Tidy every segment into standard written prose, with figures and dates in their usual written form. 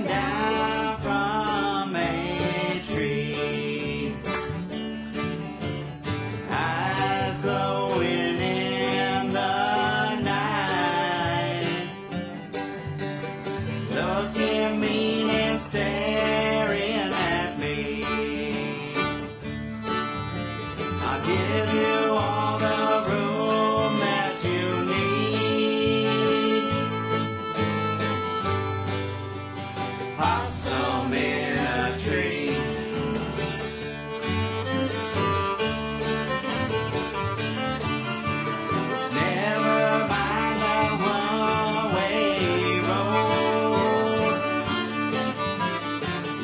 down from a tree, eyes glowing in the night, looking mean and staring at me. I'll give you all the room that you need. Possum in a tree. Never mind the one-way road.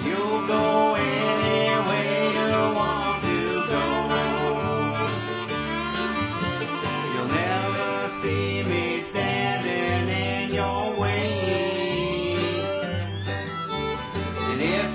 You'll go anywhere you want to go. You'll never see me standing in your way. And if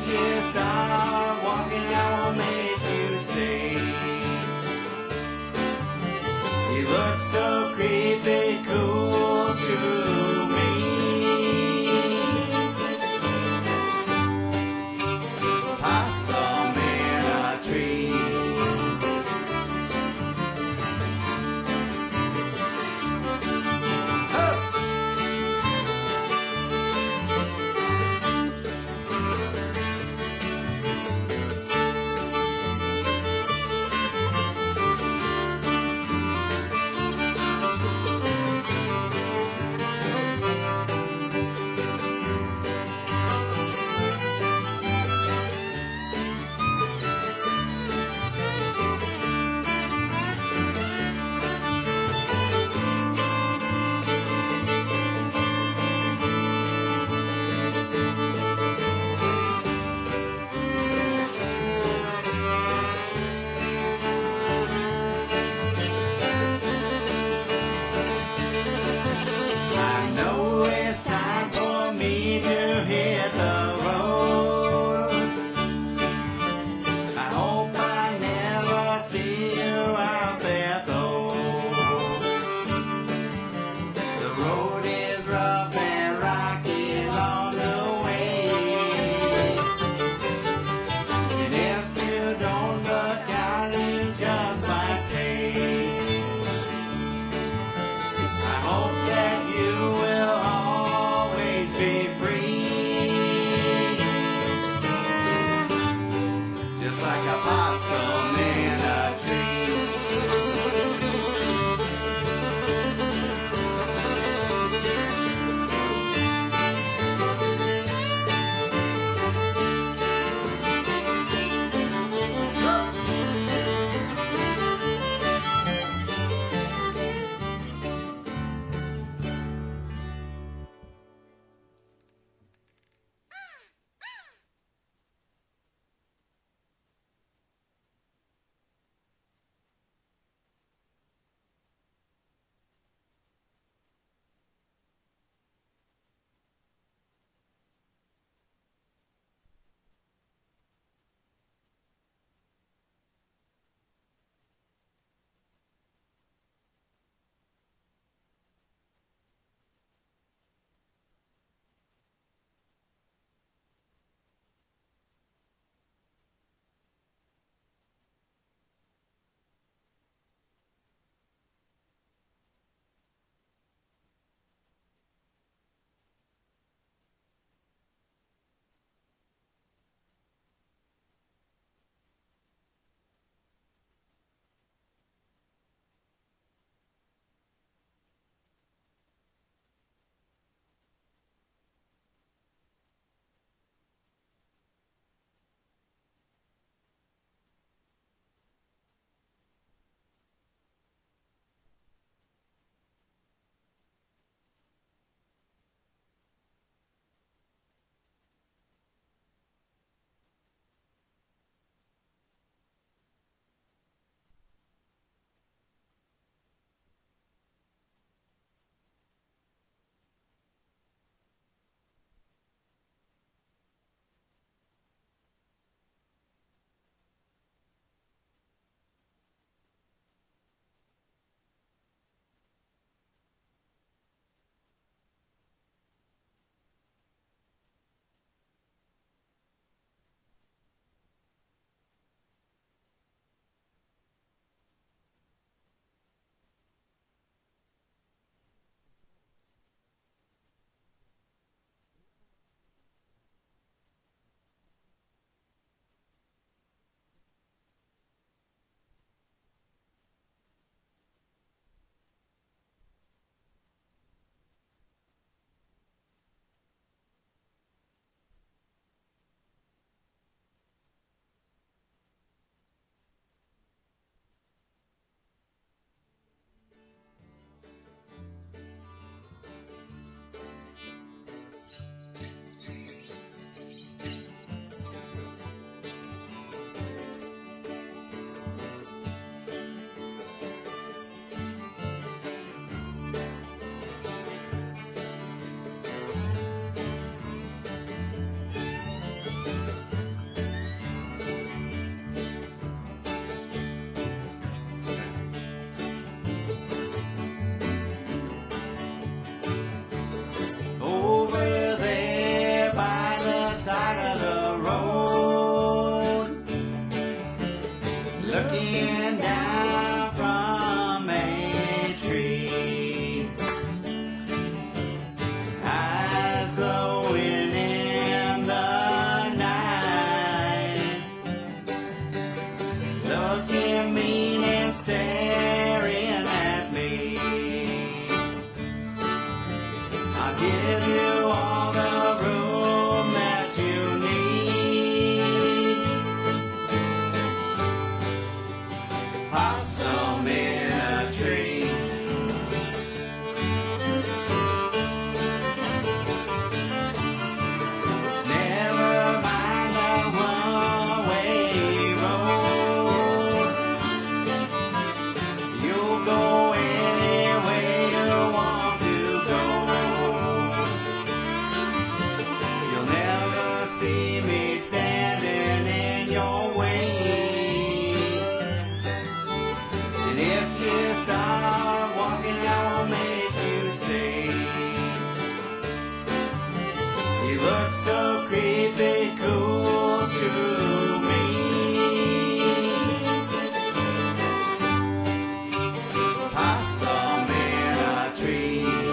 see me standing in your way. And if you start walking, I'll make you stay. You look so creepy cool to me. Possum in a tree.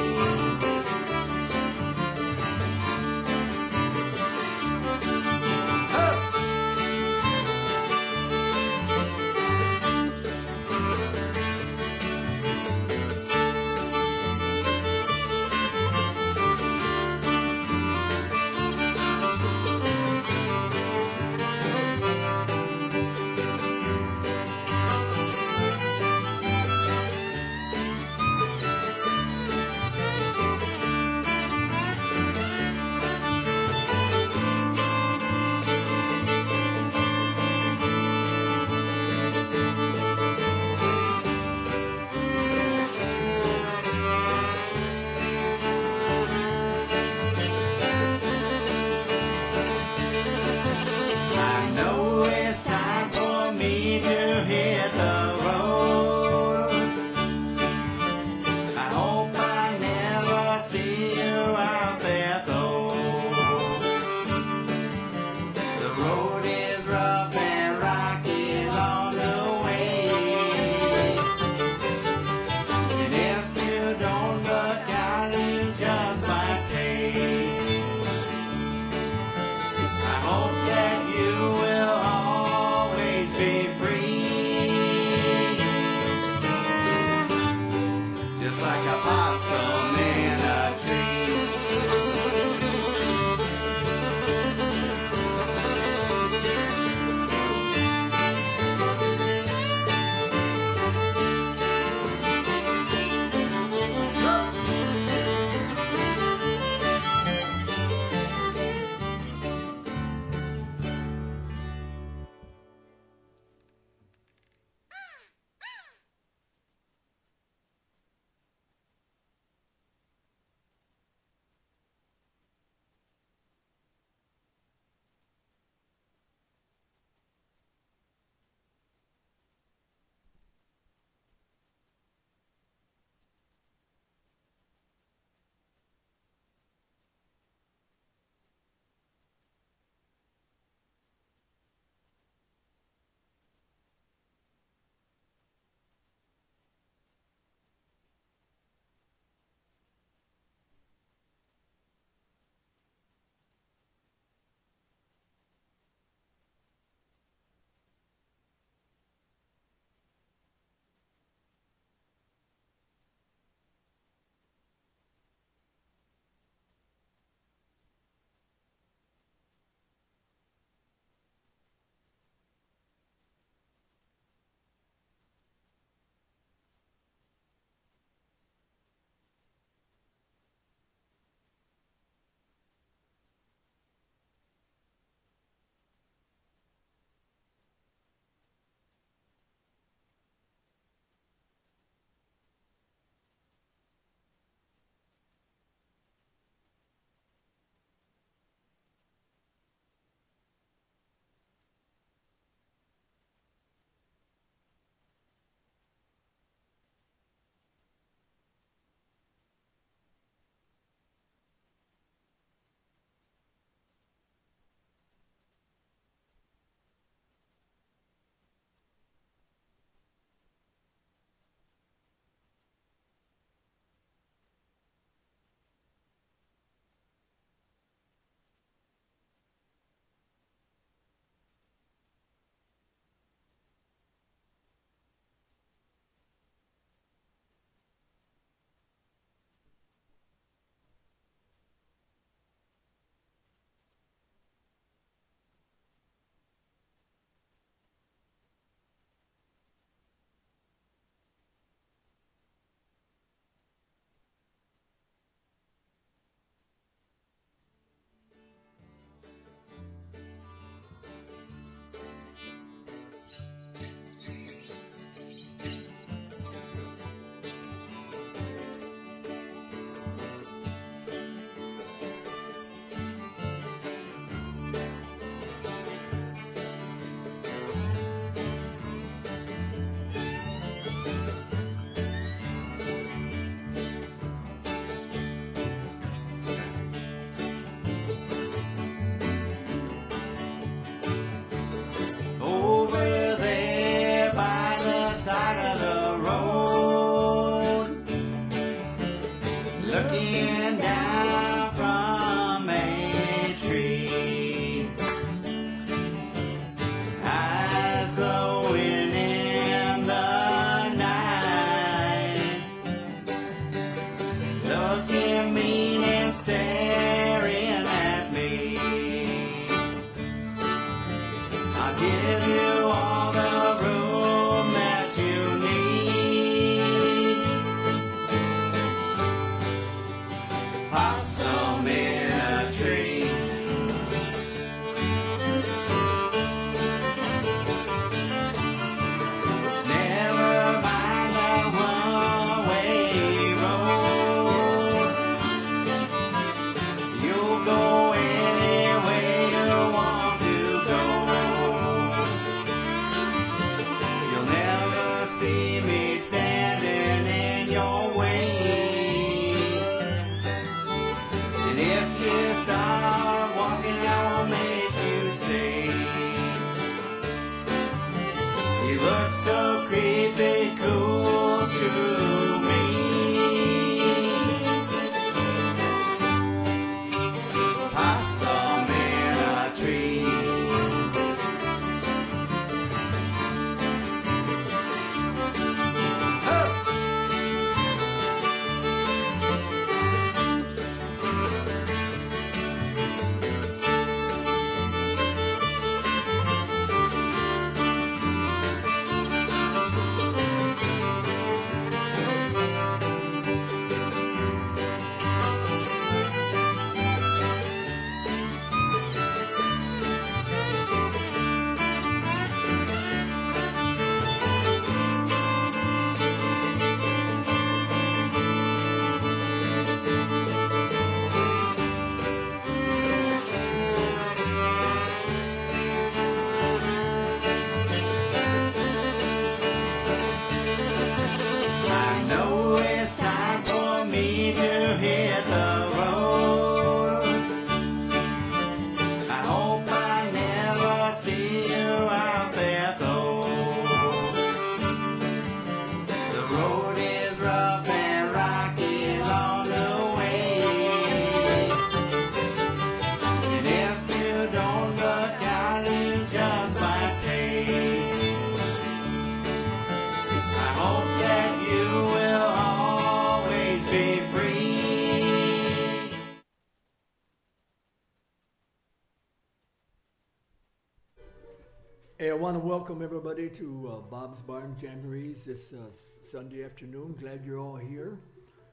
Hey, I want to welcome everybody to Bob's Barn Jamborees this Sunday afternoon. Glad you're all here.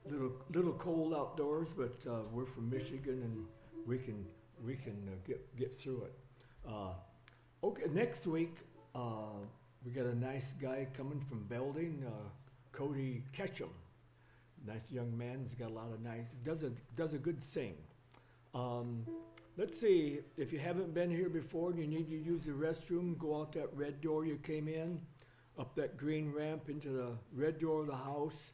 Little cold outdoors, but we're from Michigan and we can get through it. Okay, next week we got a nice guy coming from Belding, Cody Ketchum. Nice young man. He's got a lot of nice. Does a good sing. Let's see, if you haven't been here before and you need to use the restroom, go out that red door you came in, up that green ramp into the red door of the house,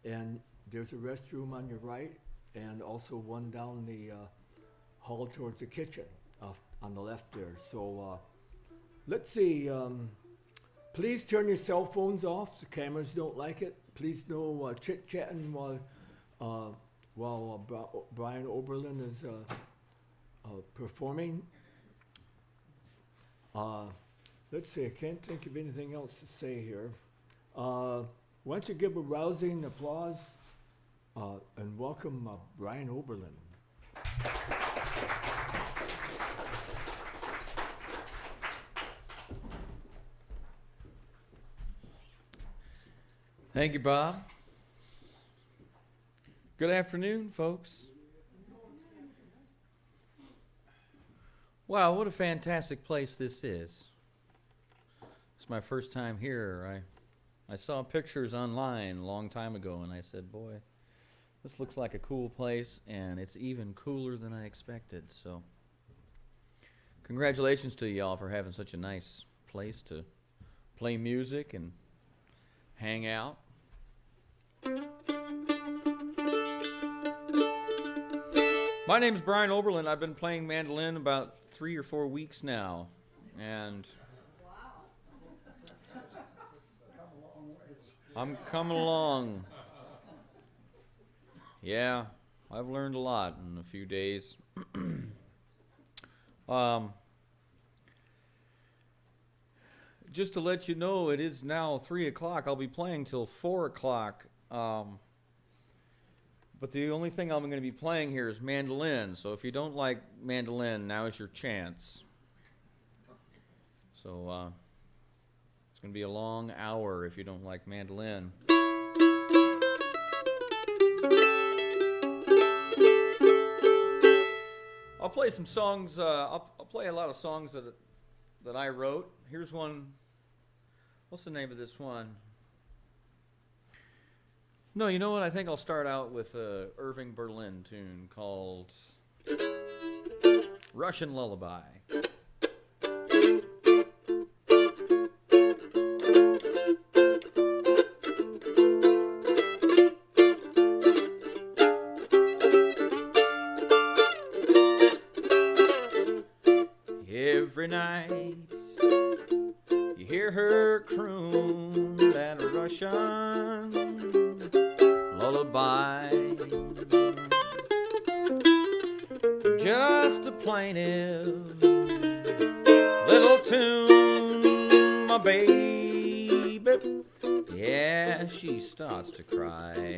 and there's a restroom on your right, and also one down the hall towards the kitchen on the left there. So let's see, please turn your cell phones off. The cameras don't like it. Please no chit-chatting while Brian Oberlin is performing. Let's see, I can't think of anything else to say here. Why don't you give a rousing applause and welcome Brian Oberlin. Thank you, Bob. Good afternoon, folks. Wow, what a fantastic place this is. It's my first time here. I saw pictures online a long time ago, and I said, boy, this looks like a cool place, and it's even cooler than I expected. So congratulations to y'all for having such a nice place to play music and hang out. My name's Brian Oberlin. I've been playing mandolin about 3 or 4 weeks now, and I'm coming along. Yeah, I've learned a lot in a few days. Just to let you know, it is now 3 o'clock. I'll be playing till 4 o'clock. But the only thing I'm going to be playing here is mandolin. So if you don't like mandolin, now is your chance. So it's going to be a long hour if you don't like mandolin. I'll play some songs. I'll play a lot of songs that I wrote. Here's one. What's the name of this one? No, you know what? I think I'll start out with a Irving Berlin tune called Russian Lullaby. Every night you hear her croon that Russian lullaby, just a plaintive little tune, my baby. Yeah, she starts to cry.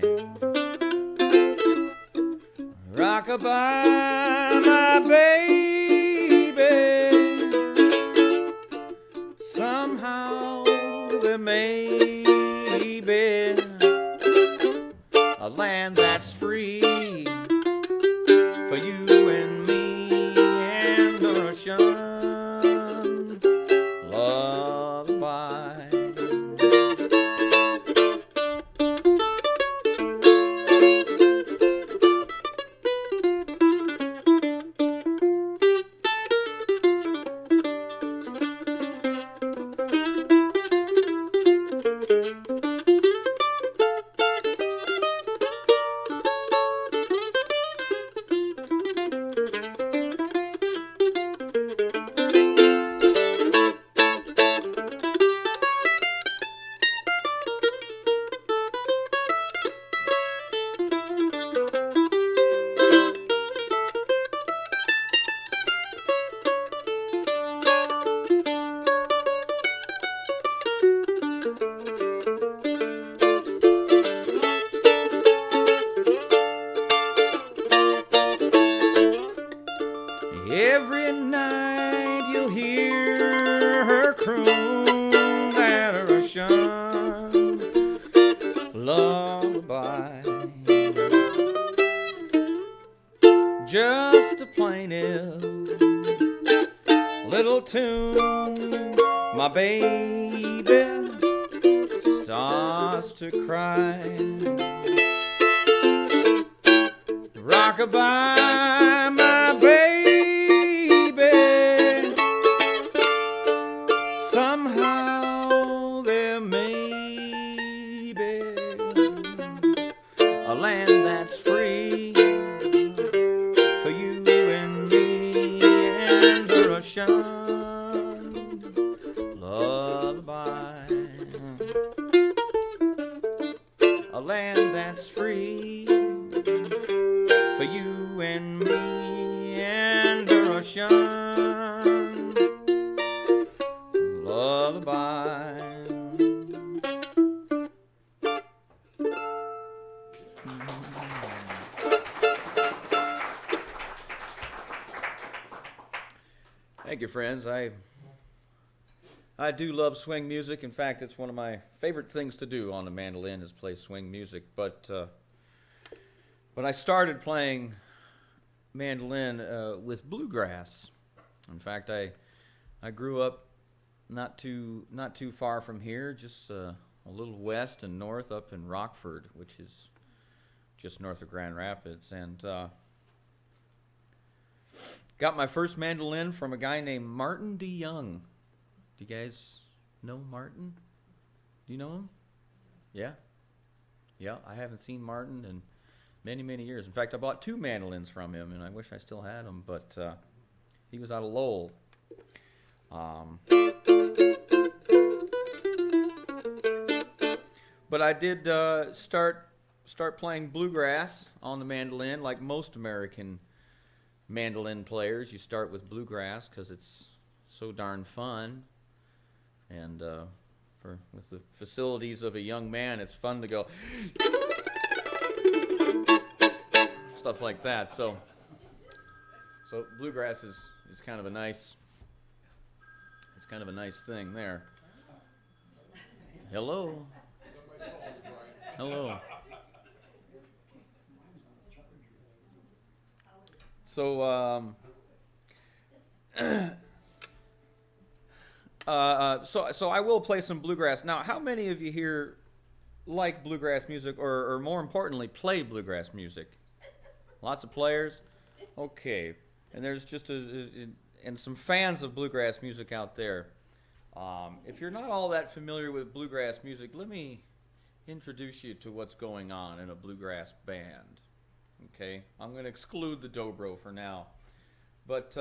Rock-a-bye, my baby. Somehow there may be a land that's free for you and me and the Russian lullaby. little tune, my baby starts to cry. Rock-a-bye, my baby. Somehow there may be a land that's free for you and me and the Russian lullaby. A land that's free for you and me and the Russian lullaby. Thank you, friends. I do love swing music. In fact, it's one of my favorite things to do on the mandolin is play swing music. But I started playing mandolin with bluegrass. In fact, I grew up not too far from here, just a little west and north up in Rockford, which is just north of Grand Rapids, and got my first mandolin from a guy named Martin DeYoung. Do you guys know Martin? Do you know him? Yeah? Yeah, I haven't seen Martin in many, many years. In fact, I bought 2 mandolins from him, and I wish I still had them, but he was out of Lowell. But I did start playing bluegrass on the mandolin, like most American mandolin players. You start with bluegrass because it's so darn fun, and with the facilities of a young man, it's fun to go stuff like that. So bluegrass is kind of a nice thing there. Hello. Hello. So so I will play some bluegrass. Now, how many of you here like bluegrass music, or more importantly, play bluegrass music? Lots of players? Okay. And there's just and some fans of bluegrass music out there. If you're not all that familiar with bluegrass music, let me introduce you to what's going on in a bluegrass band. Okay? I'm going to exclude the dobro for now. But,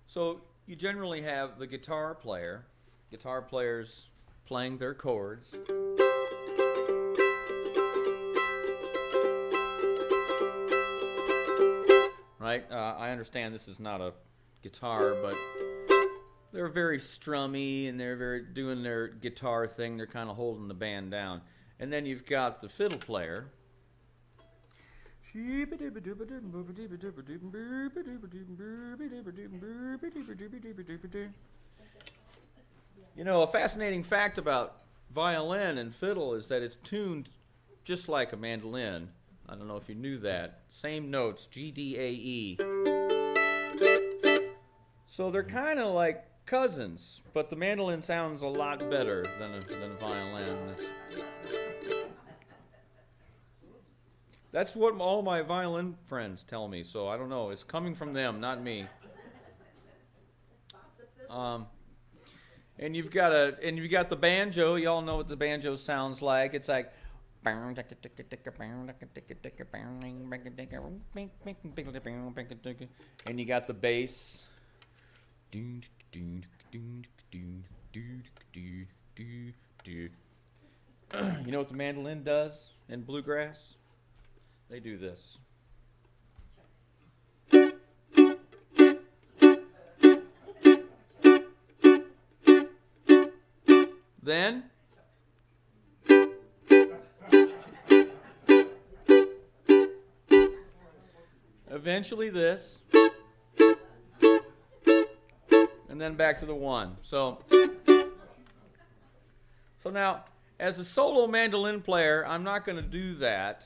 so you generally have the guitar players playing their chords. Right? I understand this is not a guitar, but they're very strummy and they're very doing their guitar thing. They're kind of holding the band down. And then you've got the fiddle player. You know, a fascinating fact about violin and fiddle is that it's tuned just like a mandolin. I don't know if you knew that. Same notes, G, D, A, E. So they're kind of like cousins, but the mandolin sounds a lot better than a violin. That's what all my violin friends tell me, so I don't know. It's coming from them, not me. And you've got the banjo. Y'all know what the banjo sounds like. It's like, and you got the bass. You know what the mandolin does in bluegrass? They do this. Then eventually this, and then back to the 1. So now, as a solo mandolin player, I'm not going to do that.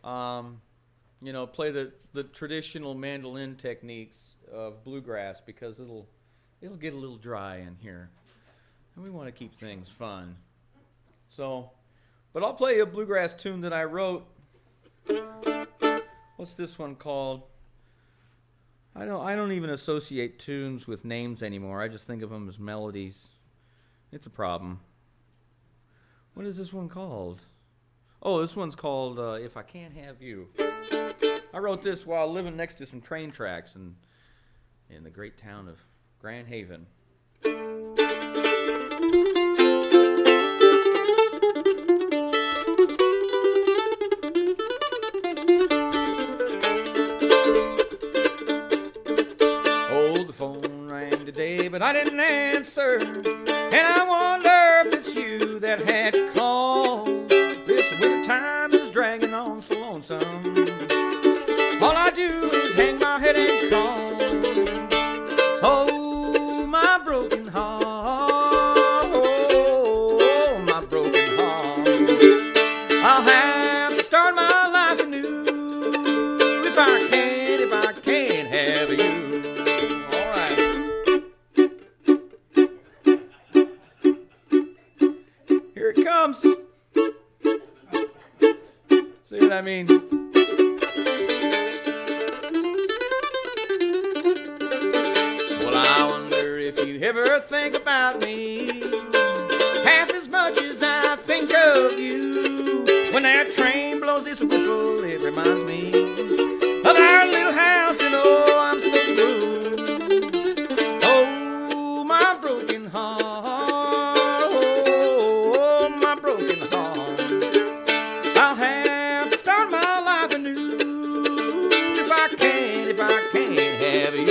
You you know, play the traditional mandolin techniques of bluegrass because it'll get a little dry in here, and we want to keep things fun. So, but I'll play a bluegrass tune that I wrote. What's this one called? I don't even associate tunes with names anymore. I just think of them as melodies. It's a problem. What is this one called? Oh, this one's called If I Can't Have You. I wrote this while living next to some train tracks in the great town of Grand Haven. Oh, the phone rang today, but I didn't answer. And I wonder if it's you that had called. This winter time is dragging on so lonesome. All I do is hang my head and call. Oh, my broken heart. Oh, my broken heart. I'll have to start my life anew if I can't have you. All right. Here it comes. See what I mean? Well, I wonder if you ever think about me half as much as I think of you. When that train blows its whistle, it reminds me of our little house, and oh, I'm so blue. Oh, my broken heart. Oh, my broken heart. I'll have to start my life anew if I can't have you.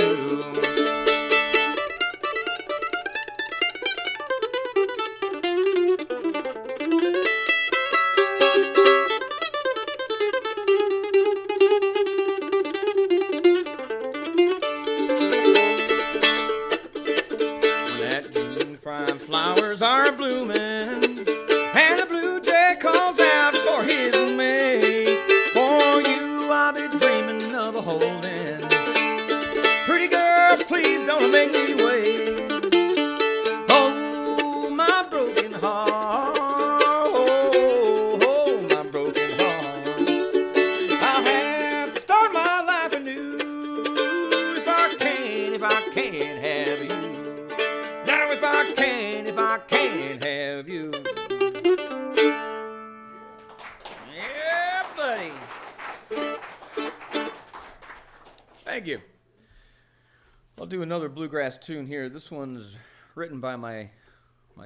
When that June prime flowers are blooming and the blue jay calls out for his mate, for you I'll be dreaming of a holding. Pretty girl, please don't make me wait. Oh, my broken heart. Oh, my broken heart. I'll have to start my life anew if I can't have you. Now if I can't have you. Yeah, buddy. Thank you. I'll do another bluegrass tune here. This one's written by my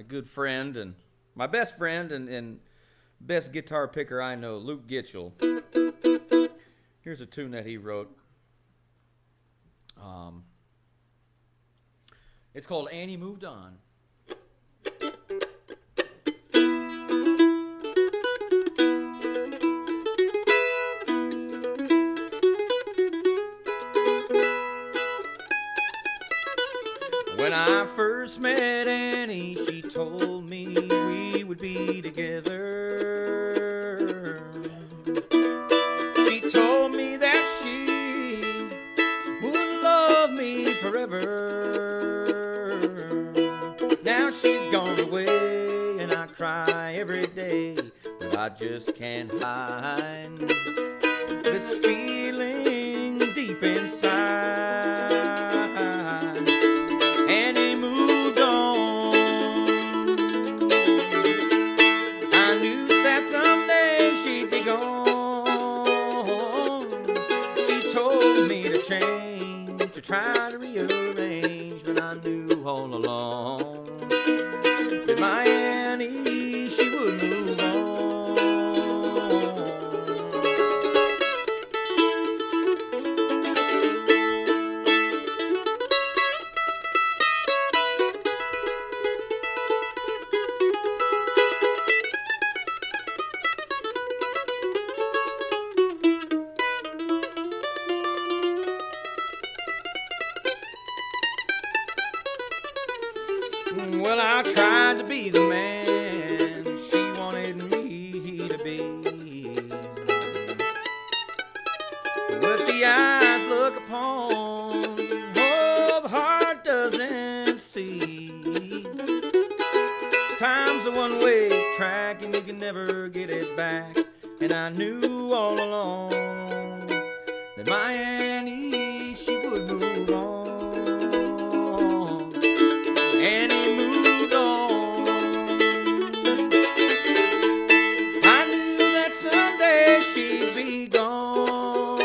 good friend and my best friend and best guitar picker I know, Luke Gitchell. Here's a tune that he wrote. It's called Annie Moved On. When I first met Annie, she told me we would be together. She told me that she would love me forever. Now she's gone away and I cry every day, but I just can't hide this feeling deep inside. Annie moved on. I knew that someday she'd be gone. She told me to change, to try to rearrange, but I knew all along that my Annie, she would move on. Well, I tried to be the man she wanted me to be. a one-way track and you can never get it back. And I knew all along that my Annie, she would move on. Annie moved on. I knew that someday she'd be gone.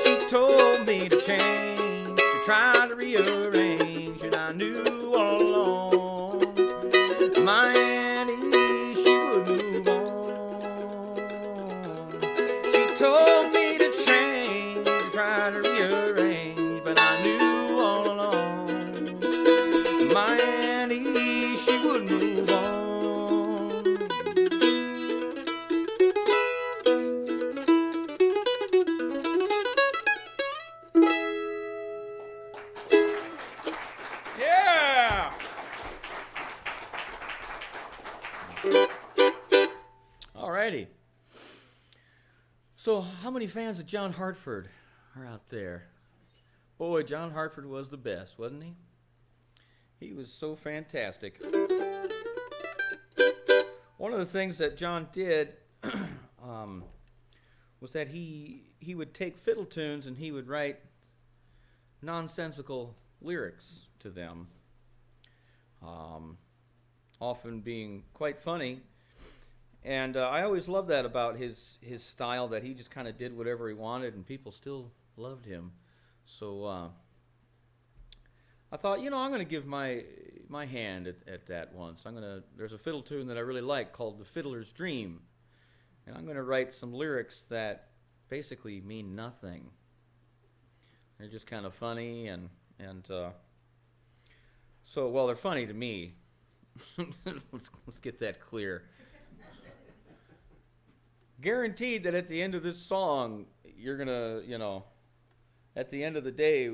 She told me to change, to try to rearrange, and I knew all along my Annie, she would move on. She told me to change, to try to rearrange, but I knew all along my Annie, she would move on. Yeah! Alrighty. So, how many fans of John Hartford are out there? Boy, John Hartford was the best, wasn't he? He was so fantastic. One of the things that John did was that he would take fiddle tunes and he would write nonsensical lyrics to them, often being quite funny. And I always loved that about his style, that he just kind of did whatever he wanted and people still loved him. So I thought, you know, I'm going to give my hand at that once. There's a fiddle tune that I really like called the Fiddlers Dream, and I'm going to write some lyrics that basically mean nothing. They're just kind of funny, and so, well, they're funny to me. Let's get that clear. Guaranteed that at the end of this song, you're going to, you know, at the end of the day,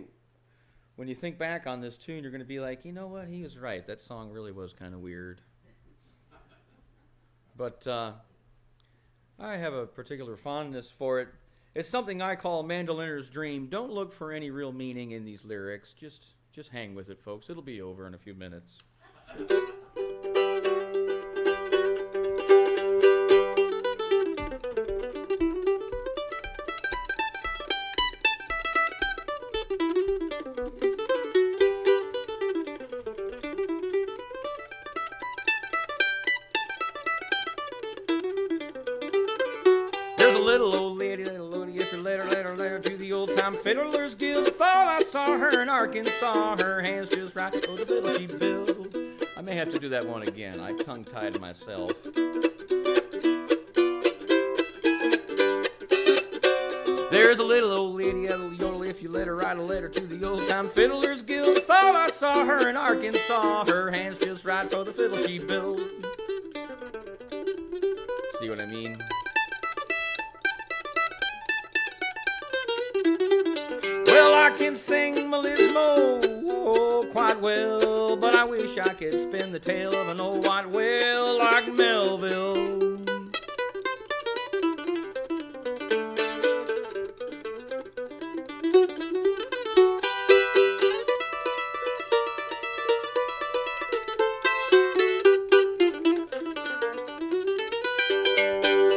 when you think back on this tune, you're going to be like, you know what, he was right. That song really was kind of weird. But I have a particular fondness for it. It's something I call Mandoliner's Dream. Don't look for any real meaning in these lyrics. Just hang with it, folks. It'll be over in a few minutes. Little old lady, if you let her to the old time Fiddlers Guild. Thought I saw her in Arkansas, her hands just right for the fiddle she built. I may have to do that one again. I tongue-tied myself. There's a little old lady, a little yodel, if you let her write a letter to the old time Fiddlers Guild. Thought I saw her in Arkansas, her hands just right for the fiddle she built. See what I mean? I can sing melismo quite well, but I wish I could spin the tail of an old white whale like Melville.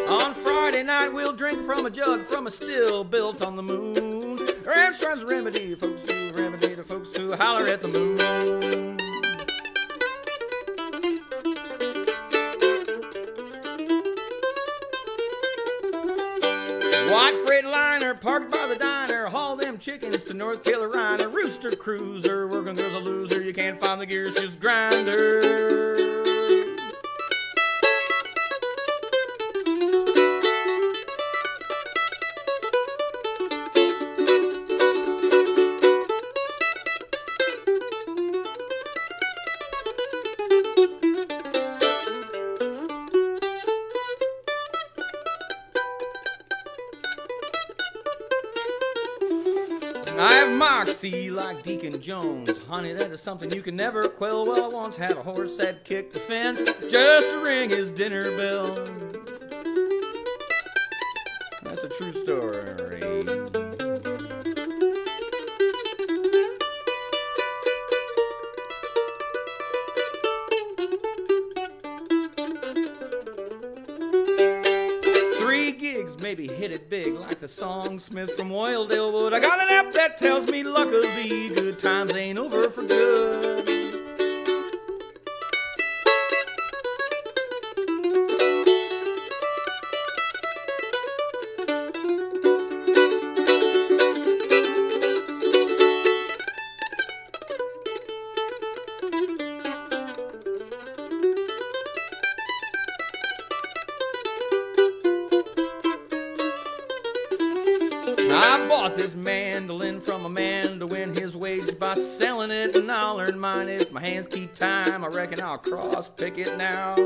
On Friday night we'll drink from a jug from a still built on the moon. Ramstrine's remedy to folks who holler at the moon. White Freightliner parked by the diner, haul them chickens to North Carolina. Rooster Cruiser, working girl's a loser, you can't find the gears, just grinder. I have moxie like Deacon Jones. Honey, that is something you can never quell. Well, I once had a horse that kicked the fence just to ring his dinner bell. That's a true story. maybe hit it big like the song Smith from Oildale would. I got an app that tells me luckily good times ain't over for good. I bought this mandolin from a man to win his wages by selling it, and I'll earn mine if my hands keep time. I reckon I'll cross-pick it now.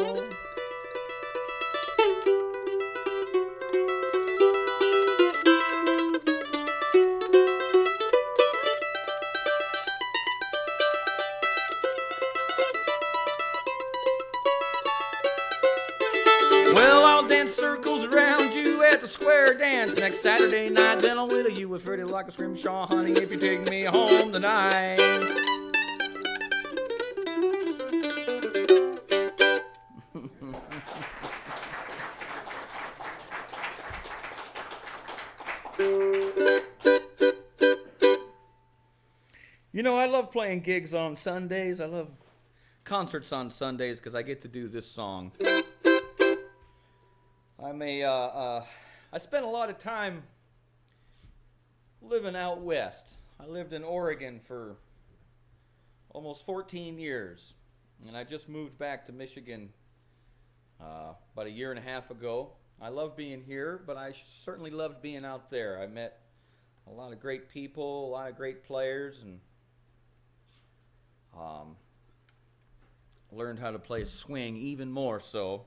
Well, I'll dance circles around you at the square dance next Saturday night. Then I'll whittle you with Freddie like a scrimshaw, honey, if you take me home tonight. You know, I love playing gigs on Sundays. I love concerts on Sundays because I get to do this song. I spent a lot of time living out west. I lived in Oregon for almost 14 years, and I just moved back to Michigan about a year and a half ago. I love being here, but I certainly loved being out there. I met a lot of great people, a lot of great players, and learned how to play swing even more so.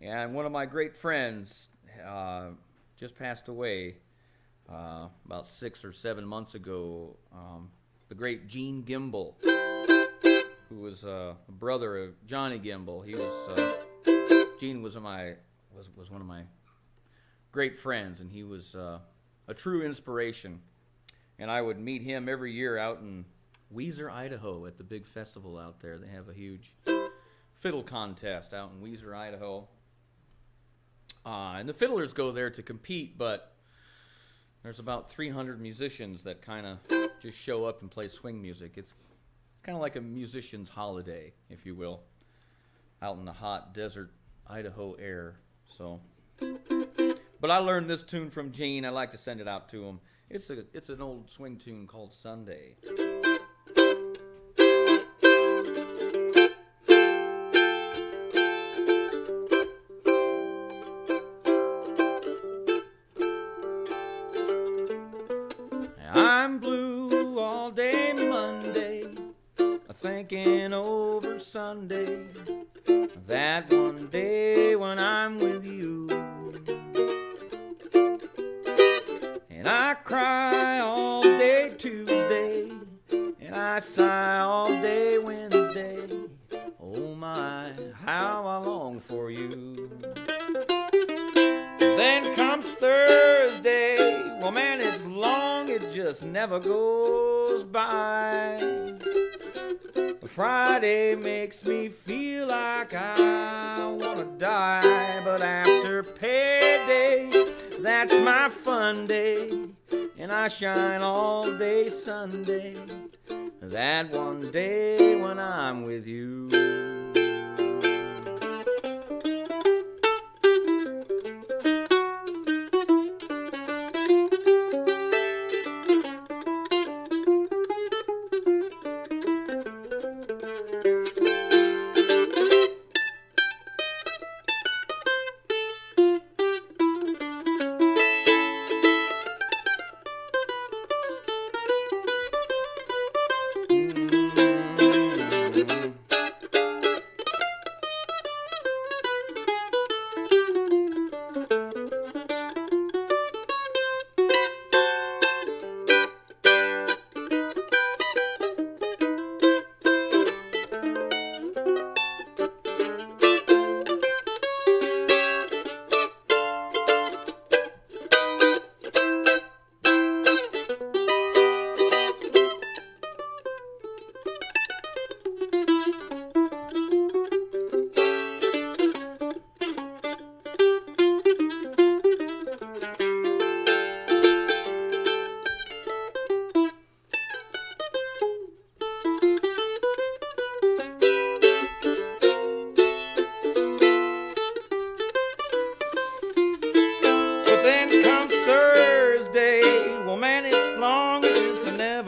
And one of my great friends just passed away about 6 or 7 months ago. The great Gene Gimble, who was a brother of Johnny Gimble. He was Gene was one of my great friends, and he was a true inspiration. And I would meet him every year out in Weiser, Idaho, at the big festival out there. They have a huge fiddle contest out in Weiser, Idaho. And the fiddlers go there to compete, but there's about 300 musicians that kind of just show up and play swing music. It's kind of like a musician's holiday, if you will, out in the hot desert Idaho air. So, but I learned this tune from Gene. I like to send it out to him. It's an old swing tune called Sunday. I'm blue all day Monday, thinking over Sunday, that one day when I'm with you. And I cry all day Tuesday, and I sigh all day Wednesday. Oh my, how I long for you. Then comes Thursday, well man, it's long, it just never goes by. Friday makes me feel like I wanna die, but after payday, that's my fun day, and I shine all day Sunday, that one day when I'm with you.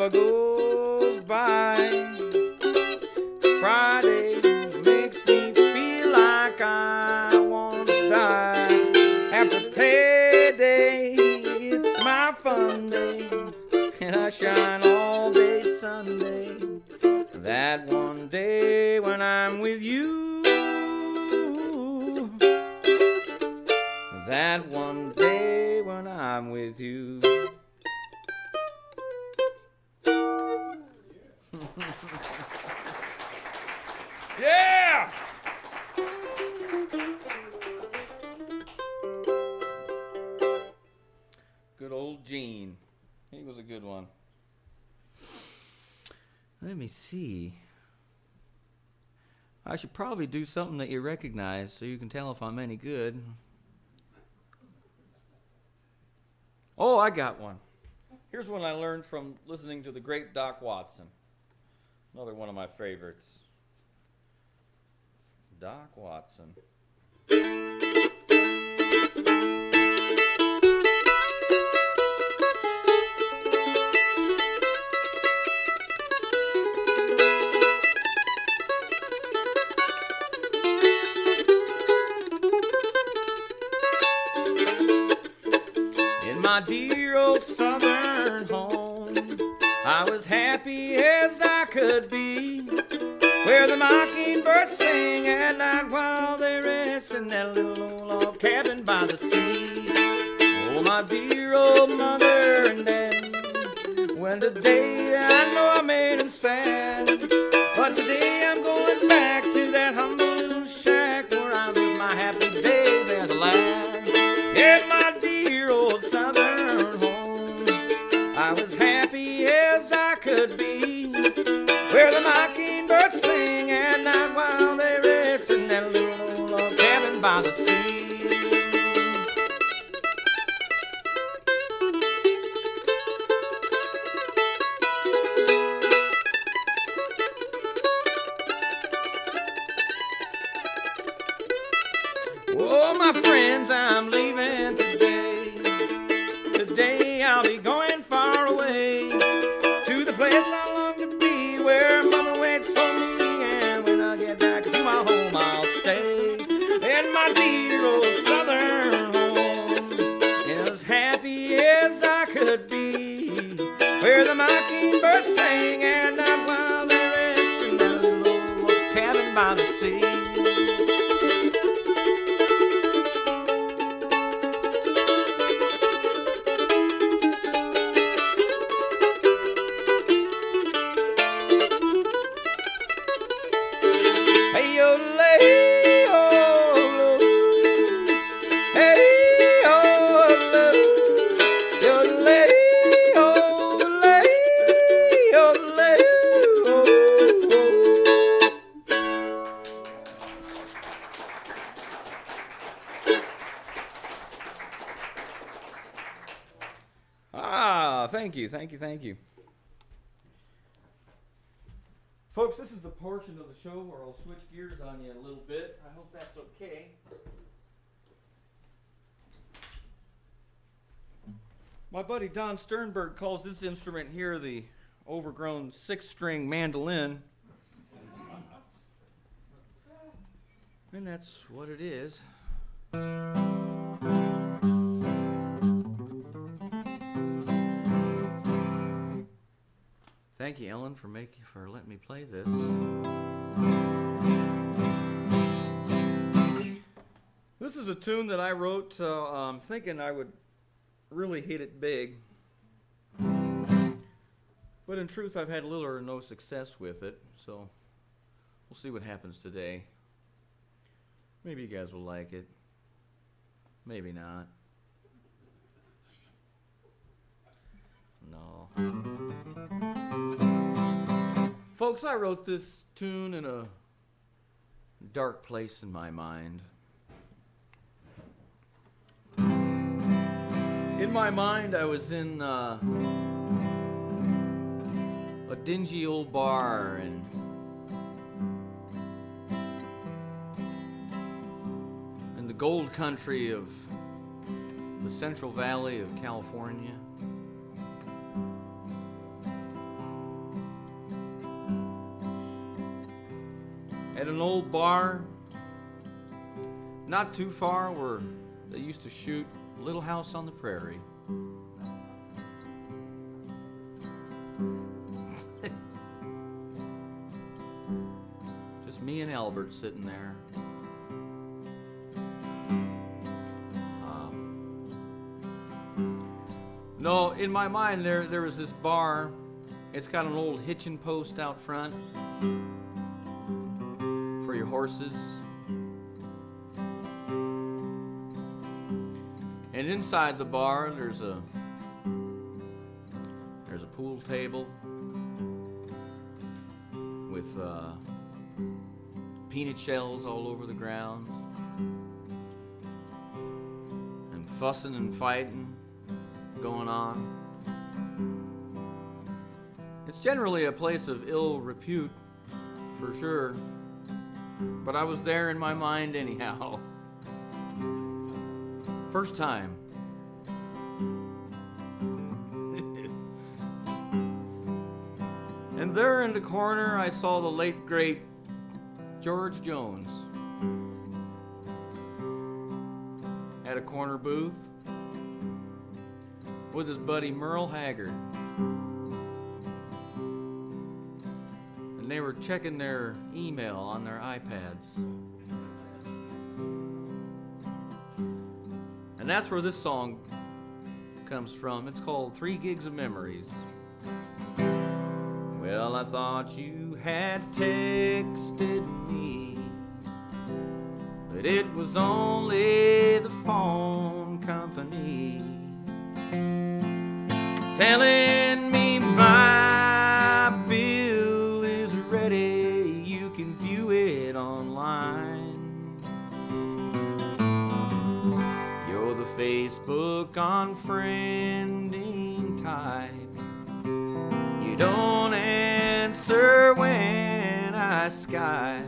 never goes by. Friday makes me feel like I want to die. After payday, it's my fun day, and I shine all day Sunday. That one day when I'm with you, that one day when I'm with you. Yeah! Good old Gene. He was a good one. Let me see. I should probably do something that you recognize so you can tell if I'm any good. Oh, I got one. Here's one I learned from listening to the great Doc Watson. Another one of my favorites. Doc Watson. In my dear old southern home, I was happy as I could be, where the mockingbirds sing at night while they rest in that little old log cabin by the sea. Oh, my dear old mother and dad, when today I know I made them sad, but today I'm going back to that humble little shack where I lived my happy days as a lad. In my dear old southern home, I was happy as I could be, where the mockingbirds sing at night while they rest in that little old log cabin by the sea. Oh, my friends, I'm leaving today. Today I'll be going far away to the place I long to be, where Mama waits for me, and when I get back to my home I'll stay. In my dear old southern home, as happy as I could be, where the mockingbirds sing at night while they rest in that little old cabin by the sea. Thank you. Folks, this is the portion of the show where I'll switch gears on you a little bit. I hope that's okay. My buddy Don Sternberg calls this instrument here the overgrown six-string mandolin. And that's what it is. Thank you, Ellen, for letting me play this. This is a tune that I wrote thinking I would really hit it big. But in truth, I've had little or no success with it, so we'll see what happens today. Maybe you guys will like it. Maybe not. No. Folks, I wrote this tune in a dark place in my mind. In my mind, I was in a dingy old bar in the gold country of the Central Valley of California. at an old bar not too far where they used to shoot Little House on the Prairie. Just me and Albert sitting there. No, in my mind there was this bar. It's got an old hitching post out front for your horses. And inside the bar there's a pool table with peanut shells all over the ground, and fussing and fighting going on. It's generally a place of ill repute, for sure, but I was there in my mind anyhow. First time. And there in the corner I saw the late great George Jones at a corner booth with his buddy Merle Haggard. And they were checking their email on their iPads. And that's where this song comes from. It's called 3 Gigs of Memories. Well, I thought you had texted me, but it was only the phone company telling me my bill is ready, you can view it online. You're the Facebook unfriending type, you don't answer when I Skype,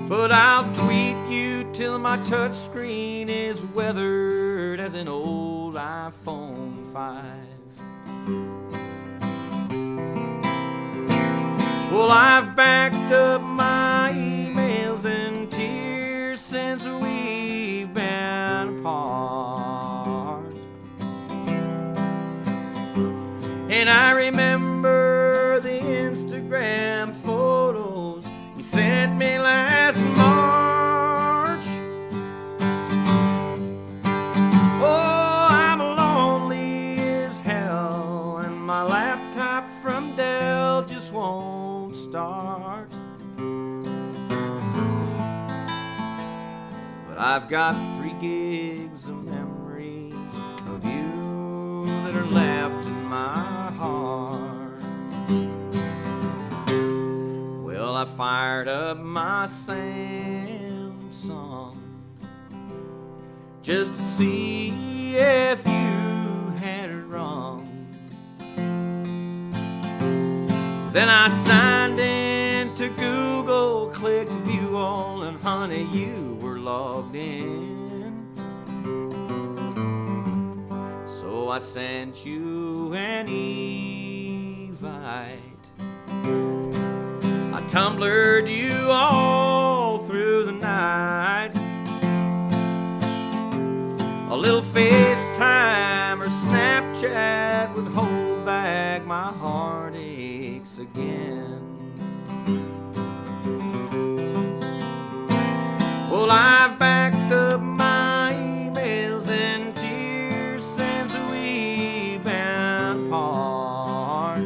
but I'll tweet you till my touch screen is weathered as an old iPhone 5. Well, I've backed up my emails in tears since we've been apart. And I remember the Instagram photos you sent me last March. Oh, I'm lonely as hell, and my laptop from Dell just won't start. But I've got 3 gigs of memories of you that are left in my heart. Well, I fired up my Samsung just to see if you had it wrong. Then I signed in to Google, clicked view all, and honey, you were logged in. So I sent you an invite. I Tumblred you all through the night. A little FaceTime or Snapchat would hold back my heartaches again. Well, I've backed up my emails in tears since we've been apart.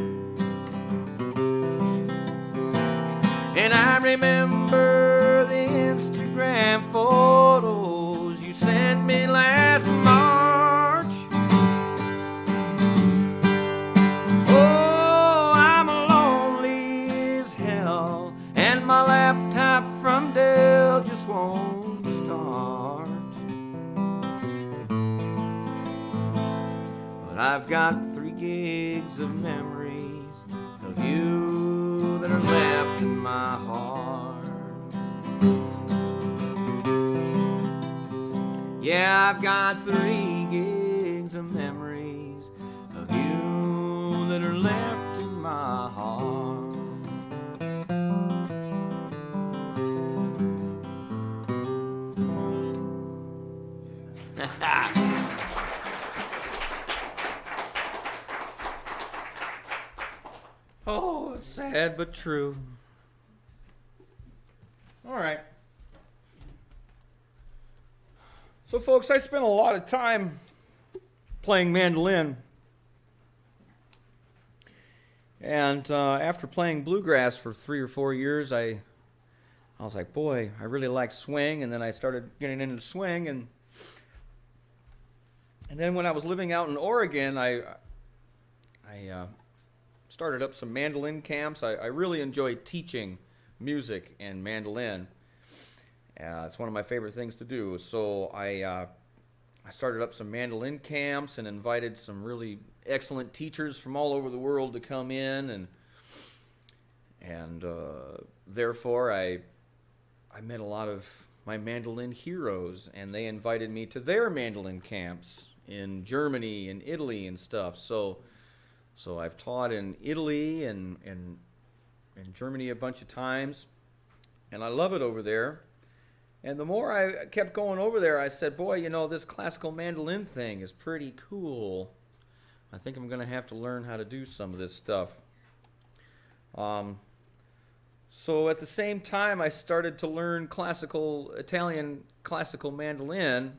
And I remember the Instagram photos you sent me last March. Oh, I'm lonely as hell, and my laptop from Dell just won't start. But I've got 3 gigs of memories of you that are left in my heart. Yeah, I've got 3 gigs of memories of you that are left in my heart. Oh, it's sad but true. All right. So, folks, I spent a lot of time playing mandolin. And after playing bluegrass for 3 or 4 years, I was like, boy, I really like swing. And then I started getting into swing. And then when I was living out in Oregon, I started up some mandolin camps. I really enjoyed teaching music and mandolin. It's one of my favorite things to do. So I started up some mandolin camps and invited some really excellent teachers from all over the world to come in, and therefore I met a lot of my mandolin heroes, and they invited me to their mandolin camps in Germany and Italy and stuff. So I've taught in Italy and Germany a bunch of times, and I love it over there. And the more I kept going over there, I said, boy, you know, this classical mandolin thing is pretty cool. I think I'm going to have to learn how to do some of this stuff. So at the same time I started to learn Italian classical mandolin,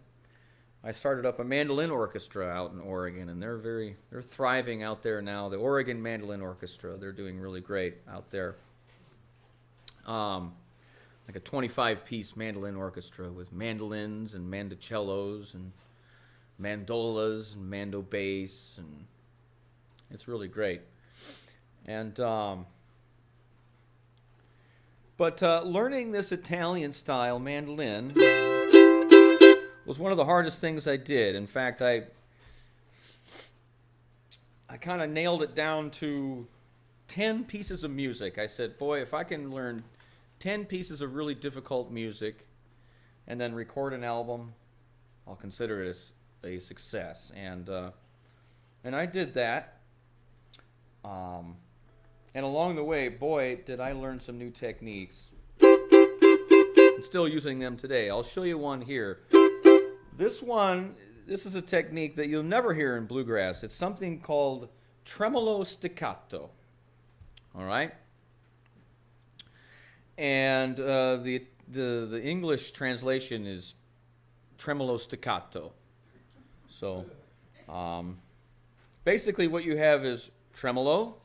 I started up a mandolin orchestra out in Oregon, and they're thriving out there now. The Oregon Mandolin Orchestra, they're doing really great out there. Like a 25-piece mandolin orchestra with mandolins and mandocellos and mandolas and mando bass, and it's really great. And but learning this Italian style mandolin was one of the hardest things I did. In fact, I kind of nailed it down to 10 pieces of music. I said, boy, if I can learn 10 pieces of really difficult music and then record an album, I'll consider it a success. And I did that. And along the way, boy, did I learn some new techniques. I'm still using them today. I'll show you one here. This is a technique that you'll never hear in bluegrass. It's something called tremolo staccato. All right? And the English translation is tremolo staccato. So basically what you have is tremolo,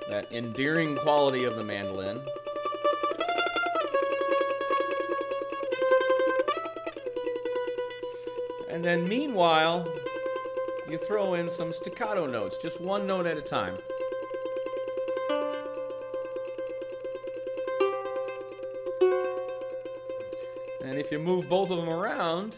that endearing quality of the mandolin, and then meanwhile you throw in some staccato notes, just one note at a time. And if you move both of them around,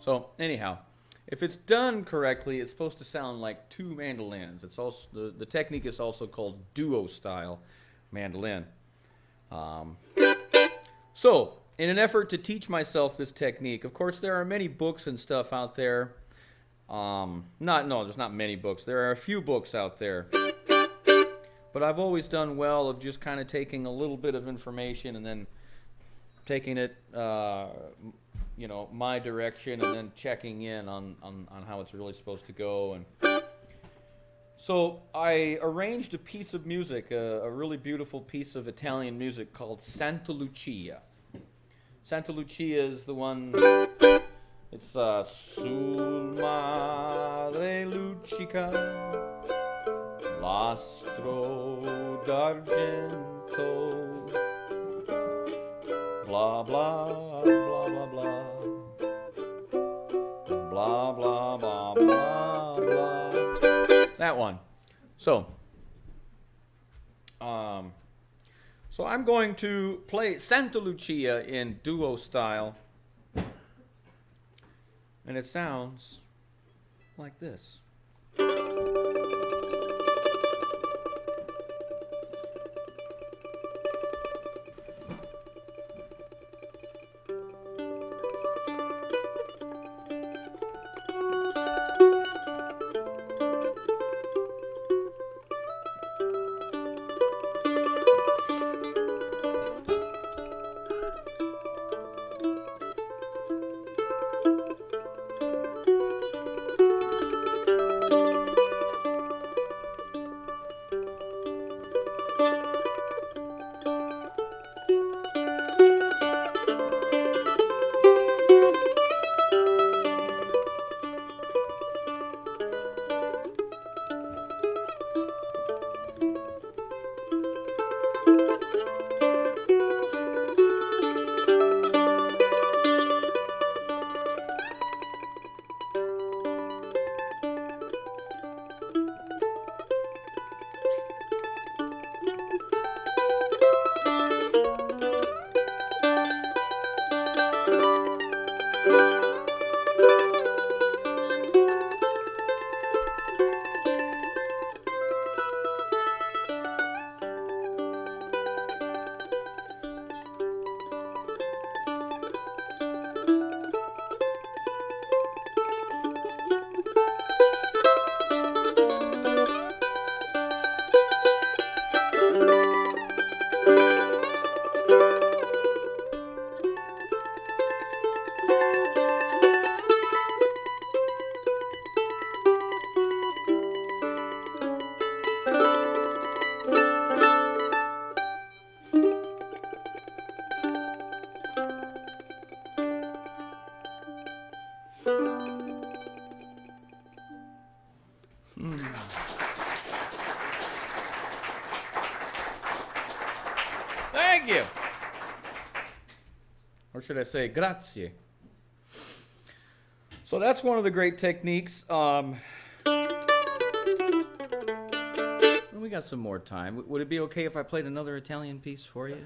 so anyhow, if it's done correctly, it's supposed to sound like two mandolins. It's also the technique is also called duo style mandolin. So in an effort to teach myself this technique, of course there are many books and stuff out there. There's not many books. There are a few books out there. But I've always done well of just kind of taking a little bit of information and then taking it my direction, and then checking in on how it's really supposed to go. And so I arranged a piece of music, a really beautiful piece of Italian music called Santa Lucia. Santa Lucia is the one, it's Sul mare luccica, l'astro d'argento, blah, blah, blah, blah, blah. Blah, blah, blah, blah, blah. That one. So I'm going to play Santa Lucia in duo style. And it sounds like this. Thank you. Or should I say grazie? So that's one of the great techniques. We got some more time. Would it be okay if I played another Italian piece for you?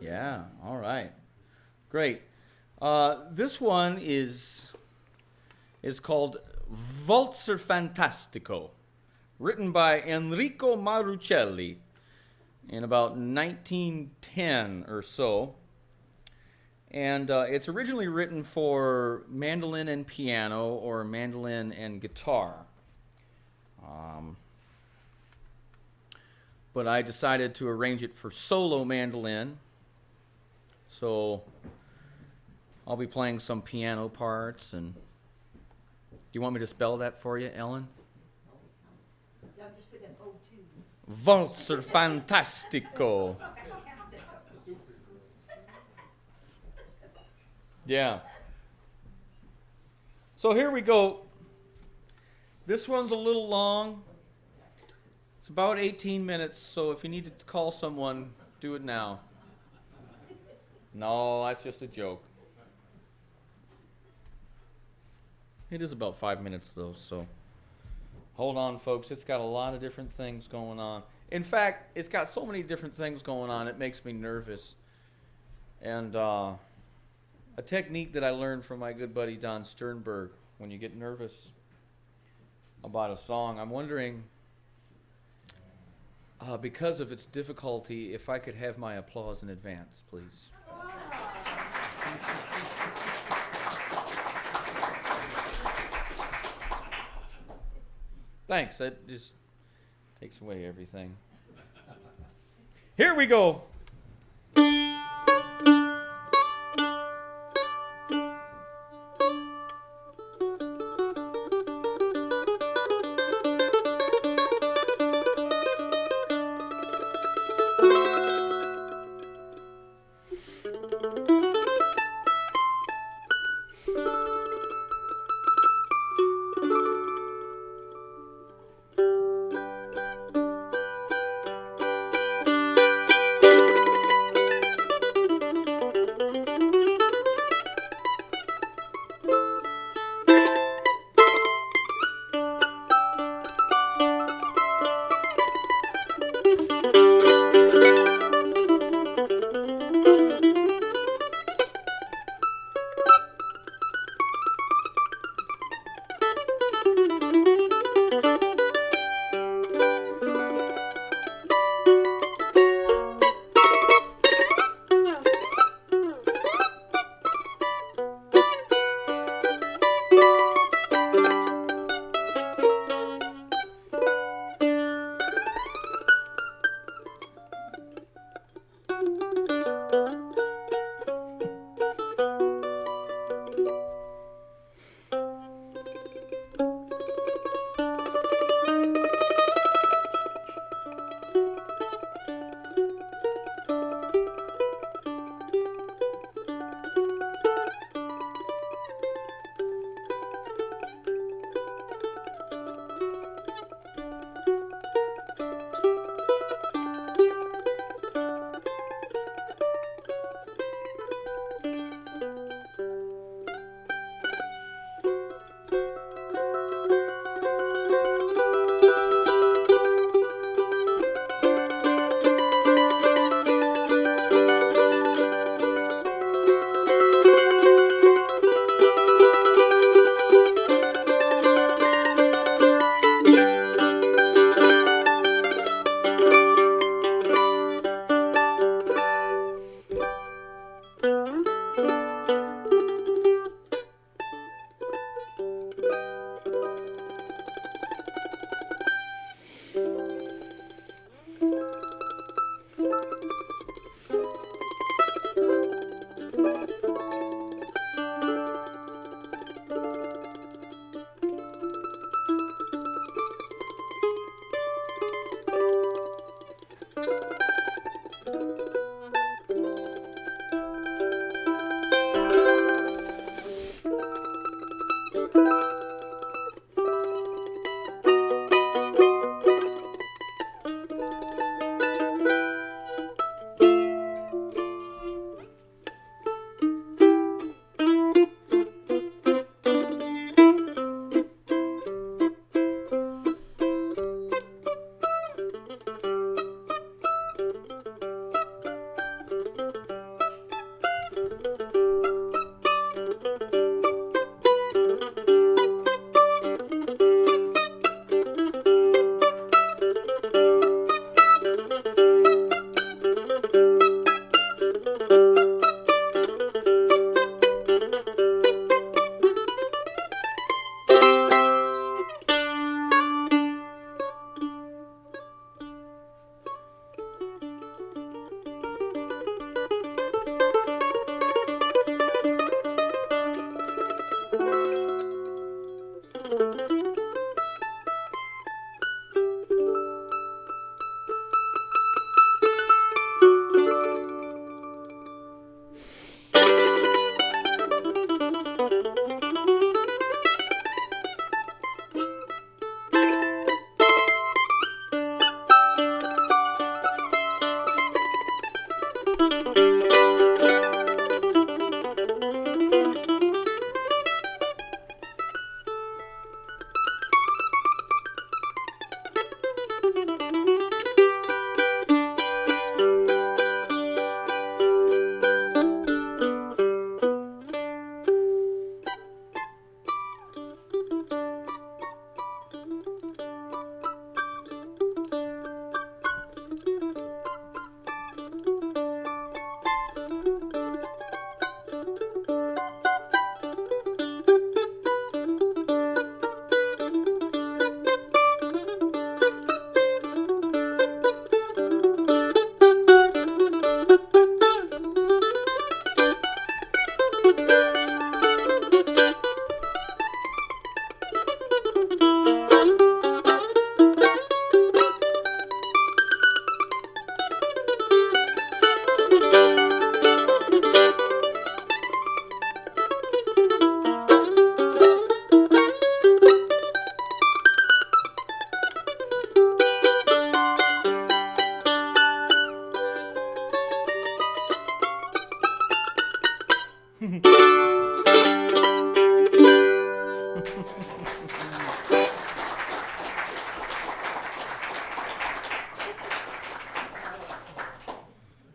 Yeah, all right. Great. This one is called Valzer Fantastico, written by Enrico Marucelli in about 1910 or so. And it's originally written for mandolin and piano or mandolin and guitar. But I decided to arrange it for solo mandolin. So I'll be playing some piano parts. And do you want me to spell that for you, Ellen? No, just put an O2. Valzer Fantastico. Yeah. So here we go. This one's a little long. It's about 18 minutes, so if you need to call someone, do it now. No, that's just a joke. It is about 5 minutes, though, so hold on, folks. It's got a lot of different things going on. In fact, it's got so many different things going on, it makes me nervous. And a technique that I learned from my good buddy Don Sternberg, when you get nervous about a song, I'm wondering, because of its difficulty, if I could have my applause in advance, please. Thanks, that just takes away everything. Here we go.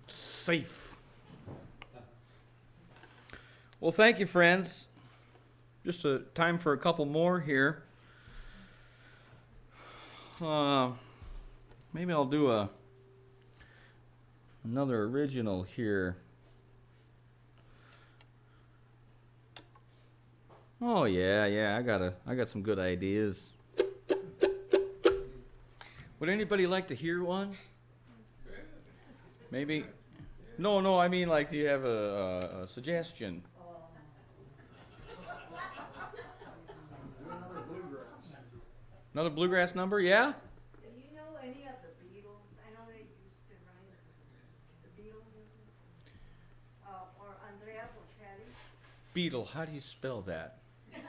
Safe. Well, thank you, friends. Just a time for a couple more here. Maybe I'll do another original here. Oh yeah, I got some good ideas. Would anybody like to hear one? Maybe. No, I mean, like, do you have a suggestion? Another bluegrass number, yeah? Do you know any of the Beatles? I know they used to write the Beatles music. Or Andrea Bocelli. Beetle, how do you spell that? With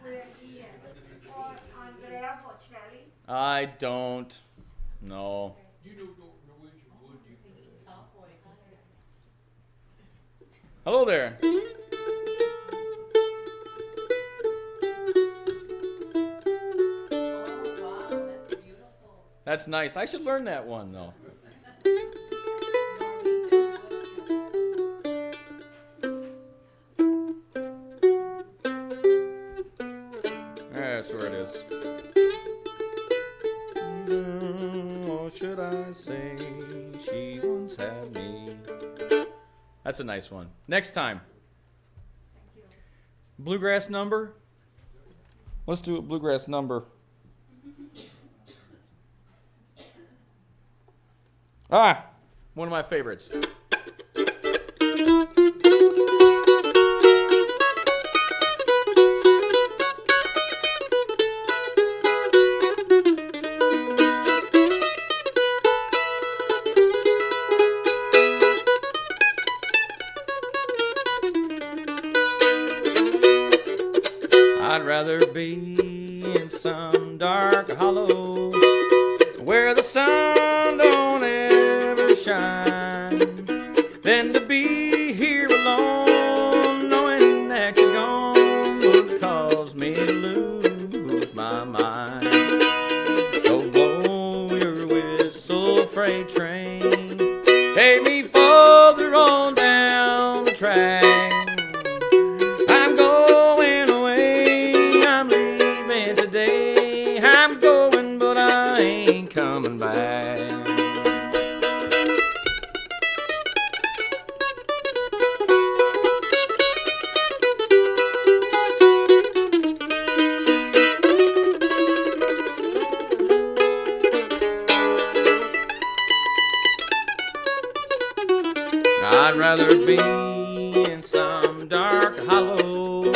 an E in it. Or Andrea Bocelli. I don't. No. You know Norwegian wood, you can. Hello there. Oh, wow, that's beautiful. That's nice. I should learn that one, though. That's where it is. Oh, should I say she once had me? That's a nice one. Next time. Thank you. Bluegrass number? Let's do a bluegrass number. One of my favorites. I'd rather be in some dark hollow where the sun don't ever shine than to be here alone, knowing that you're gone would cause me to lose my mind. So blow your whistle, freight train, take me further on down the track. I'm going away, I'm leaving today. I'm going, but I ain't coming back. I'd rather be in some dark hollow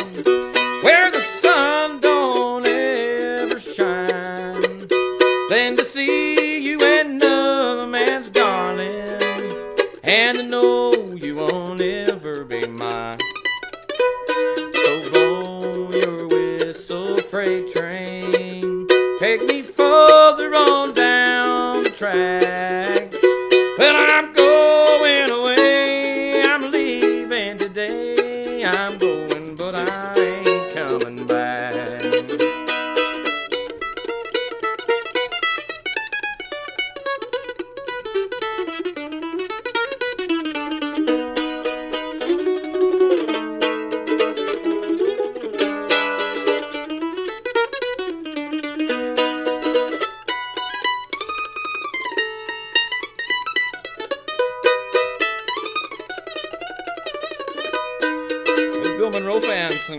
where the sun don't ever shine than to see you another man's darling and to know you won't ever be mine. So blow your whistle, freight train, take me further on down the track. Well, I'm going away, I'm leaving today. I'm going, but I ain't coming back. Bill Monroe fans sing.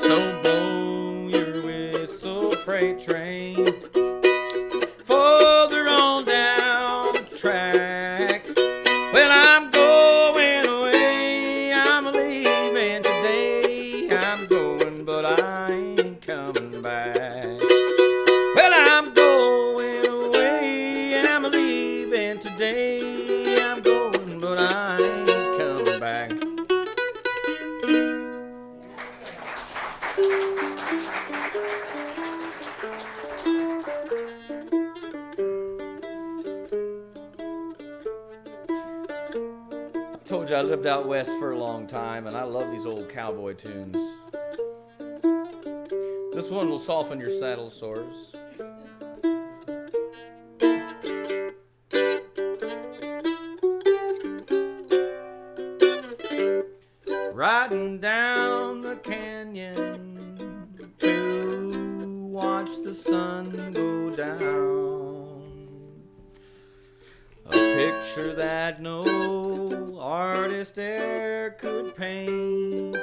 So blow your whistle, freight train, further on down the track. Well, I'm going away, I'm leaving today. I'm going, but I ain't coming back. Well, I'm going away, I'm leaving today. I'm going, but I ain't coming back. I told you I lived out west for a long time, and I love these old cowboy tunes. This one will soften your saddle sores. Riding down the canyon to watch the sun go down. A picture that no artist e'er could paint.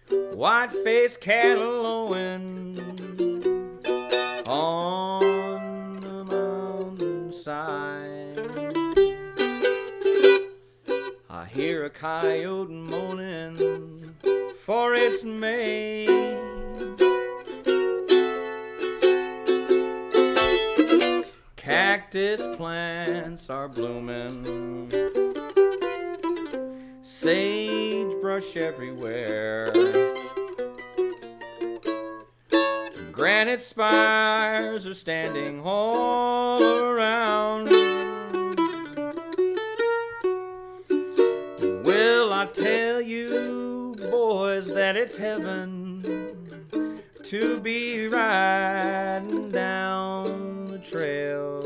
White-faced cattle lowing on the mountainside. I hear a coyote moaning for its mate. Cactus plants are blooming, sagebrush everywhere. Granite spires are standing all around. Will I tell you, boys, that it's heaven to be riding down the trail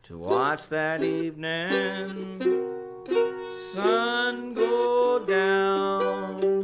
to watch that evening sun go down.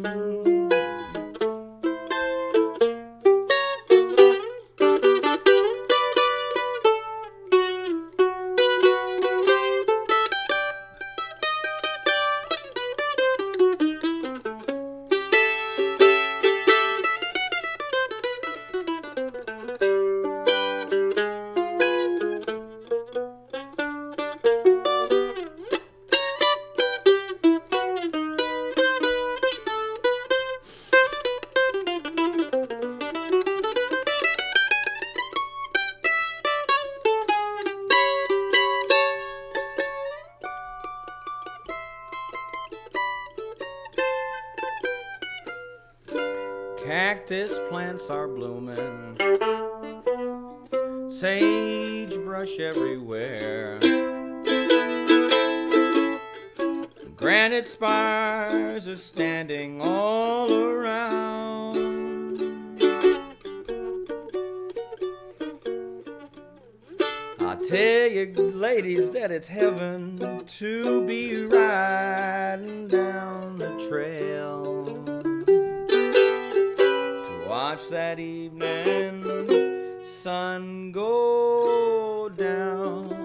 cactus plants are blooming, sagebrush everywhere, granite spires are standing all around. I tell you, ladies, that it's heaven to be riding down the trail, to watch that evening sun go down.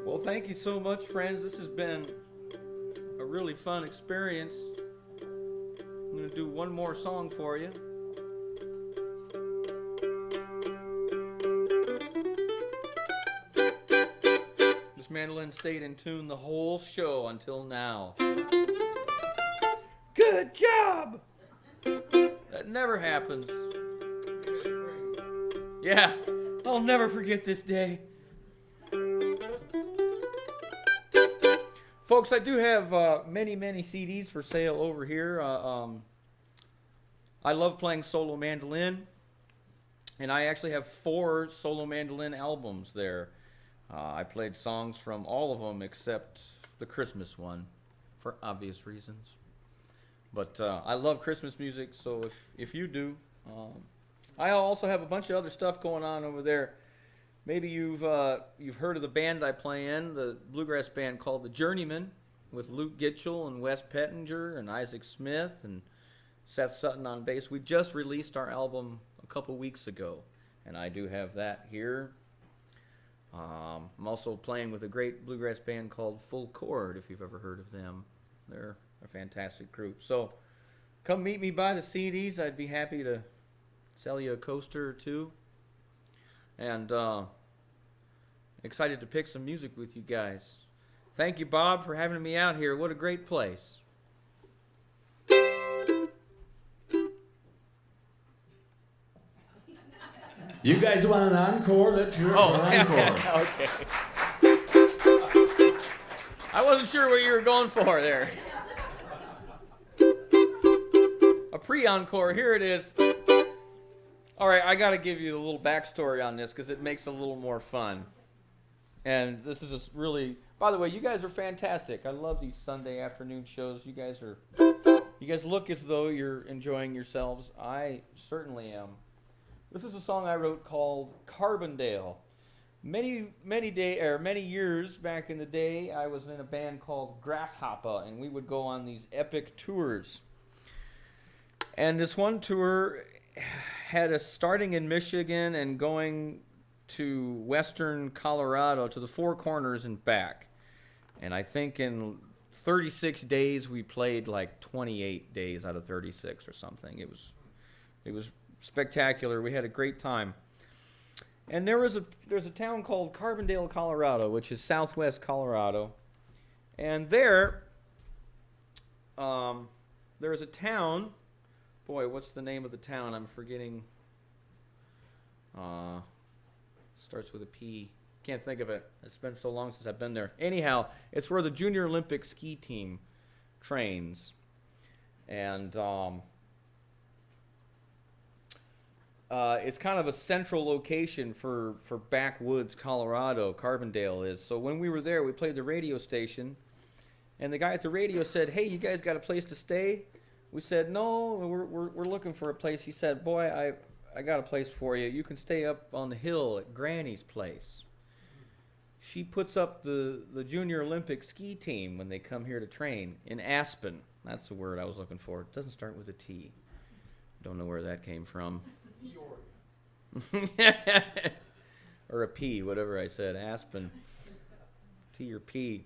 Well, thank you so much, friends. This has been a really fun experience. I'm going to do one more song for you. This mandolin stayed in tune the whole show until now. Good job! That never happens. Yeah, I'll never forget this day. Folks, I do have many CDs for sale over here. I love playing solo mandolin, and I actually have 4 solo mandolin albums there. I played songs from all of them except the Christmas one, for obvious reasons. But I love Christmas music, so if you do, I also have a bunch of other stuff going on over there. Maybe you've heard of the band I play in, the bluegrass band called the Journeymen, with Luke Gitchell and Wes Pettinger and Isaac Smith and Seth Sutton on bass. We just released our album a couple weeks ago, and I do have that here. I'm also playing with a great bluegrass band called Full Chord, if you've ever heard of them. They're a fantastic group. So come meet me by the CDs. I'd be happy to sell you a coaster or two. And excited to pick some music with you guys. Thank you, Bob, for having me out here. What a great place. You guys want an encore? Let's hear it for an encore. Okay. I wasn't sure what you were going for there. A pre-encore. Here it is. All right, I got to give you a little backstory on this because it makes it a little more fun. And this is a really, by the way, you guys are fantastic. I love these Sunday afternoon shows. You guys look as though you're enjoying yourselves. I certainly am. This is a song I wrote called Carbondale. Many years back in the day, I was in a band called Grasshoppah, and we would go on these epic tours. And this one tour had us starting in Michigan and going to western Colorado to the Four Corners and back. And I think in 36 days we played like 28 days out of 36 or something. It was spectacular. We had a great time. And there's a town called Carbondale, Colorado, which is southwest Colorado. And there is a town. Boy, what's the name of the town? I'm forgetting. Starts with a P. Can't think of it. It's been so long since I've been there. Anyhow, it's where the Junior Olympic ski team trains. And it's kind of a central location for backwoods Colorado, Carbondale is. So when we were there, we played the radio station. And the guy at the radio said, "Hey, you guys got a place to stay?" We said, "No, we're looking for a place." He said, "Boy, I got a place for you. You can stay up on the hill at Granny's place. She puts up the Junior Olympic ski team when they come here to train in Aspen." That's the word I was looking for. It doesn't start with a T. Don't know where that came from. Or a P, whatever I said. Aspen. T or P.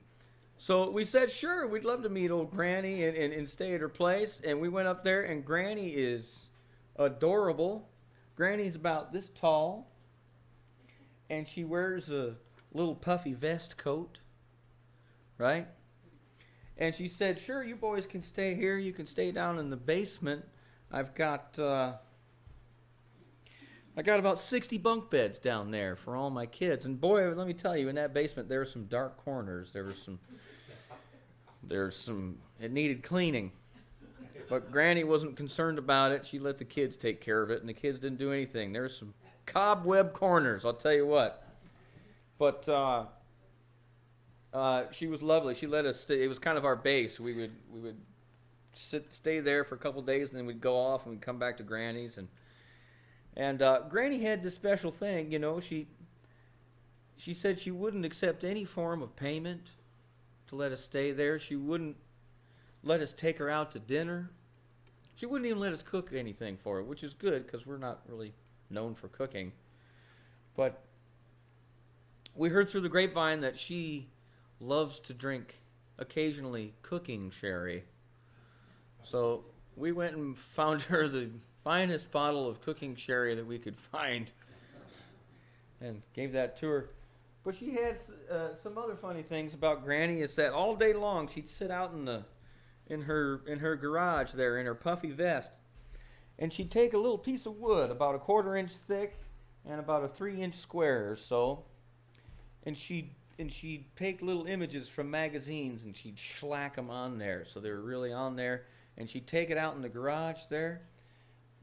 So we said, sure, we'd love to meet old Granny and stay at her place. And we went up there, and Granny is adorable. Granny's about this tall, and she wears a little puffy vest coat, right? And she said, sure, you boys can stay here. You can stay down in the basement. I've got about 60 bunk beds down there for all my kids. And boy, let me tell you, in that basement, there were some dark corners. There was some, it needed cleaning. But Granny wasn't concerned about it. She let the kids take care of it, and the kids didn't do anything. There were some cobweb corners, I'll tell you what. But she was lovely. She let us stay. It was kind of our base. We would stay there for a couple days, and then we'd go off, and we'd come back to Granny's. And Granny had this special thing, you know. She said she wouldn't accept any form of payment to let us stay there. She wouldn't let us take her out to dinner. She wouldn't even let us cook anything for her, which is good because we're not really known for cooking. But we heard through the grapevine that she loves to drink, occasionally, cooking sherry. So we went and found her the finest bottle of cooking sherry that we could find and gave that to her. But she had some other funny things about Granny. Is that all day long she'd sit out in her garage there in her puffy vest, and she'd take a little piece of wood about a 1/4 inch thick and about a 3-inch square or so, and she'd take little images from magazines and she'd slack them on there so they were really on there, and she'd take it out in the garage there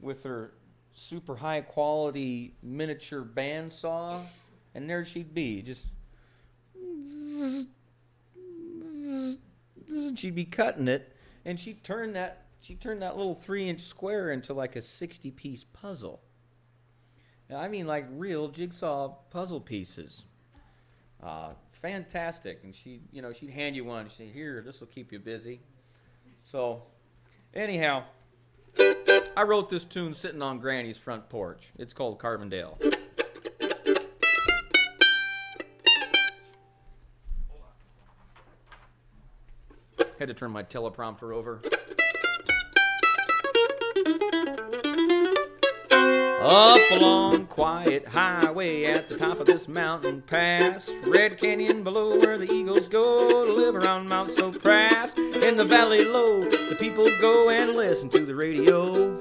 with her super high quality miniature bandsaw, and there she'd be, just she'd be cutting it, and she'd turn that little 3-inch square into like a 60-piece puzzle. Now, I mean, like real jigsaw puzzle pieces. Fantastic. And she'd hand you one. She'd say, here, this will keep you busy. So, anyhow, I wrote this tune sitting on Granny's front porch. It's called Carbondale. Had to turn my teleprompter over. Up along quiet highway at the top of this mountain pass, Red Canyon below where the eagles go to live around Mount Sopras. In the valley low, the people go and listen to the radio.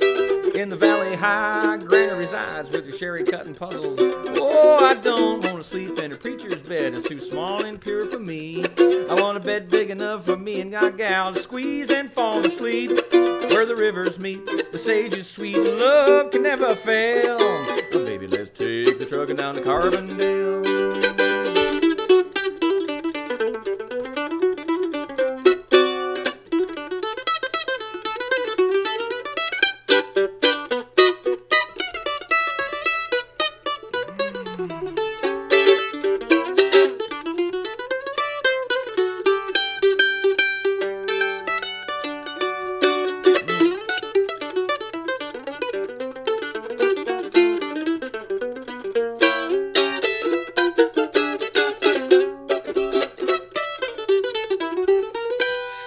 In the valley high, Granny resides with her sherry cutting puzzles. Oh, I don't want to sleep in a preacher's bed, it's too small and pure for me. I want a bed big enough for me and my gal to squeeze and fall asleep. Where the rivers meet, the sage is sweet, and love can never fail. Oh, baby, let's take the truckin' down to Carbondale.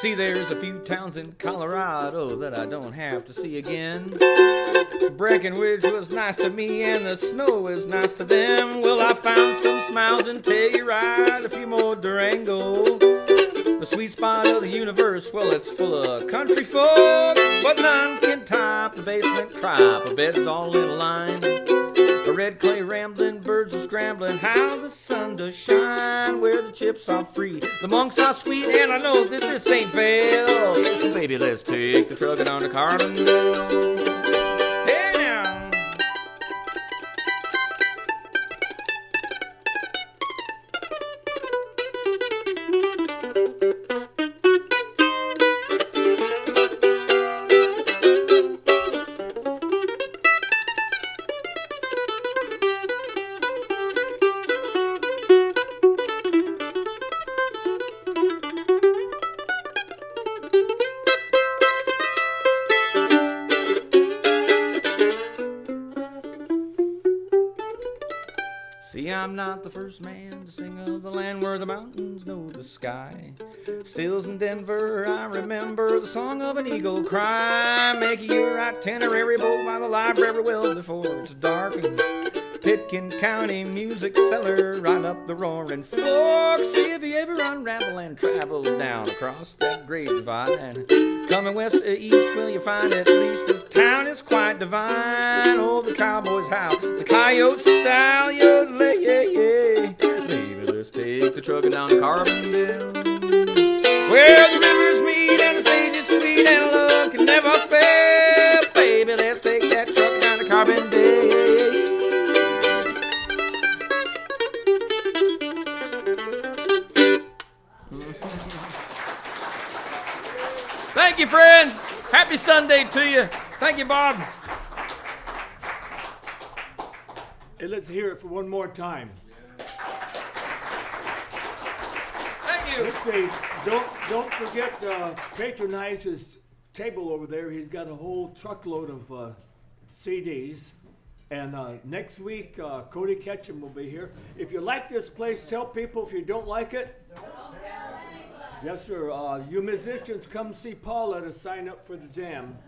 See, there's a few towns in Colorado that I don't have to see again. Breckenridge was nice to me and the snow is nice to them. Well, I found some smiles in Telluride, a few more Durango. The sweet spot of the universe, well, it's full of country folk, but none can top the basement crop of beds all in a line. The red clay rambling, birds are scrambling, how the sun does shine. Where the chips are free, the monks are sweet, and I know that this ain't fail. Well, baby, let's take the truck down to Carbondale. Hey now. See, I'm not the first man to sing of the land where the mountains know the sky. Stills in Denver, I remember the song of an eagle cry. Make your itinerary boat by the library well before it's dark, and Pitkin County music cellar, right up the roaring fork. See if you ever unravel and travel down across that great divide. Coming west to east, will you find at least this town is quite divine. Oh, the cowboys howl, the coyotes style, yodelay, yeah, yeah. Baby, let's take the truck down to Carbondale, where the rivers meet and the sage is sweet and love can never fail. Baby, let's take that truck down to Carbondale. Thank you, friends. Happy Sunday to you. Thank you, Bob. Hey, let's hear it for one more time. Thank you. Let's see. Don't forget patronize his table over there. He's got a whole truckload of CDs. And next week, Cody Ketchum will be here. If you like this place, tell people. If you don't like it, yes, sir. You musicians, come see Paul. Let us sign up for the jam.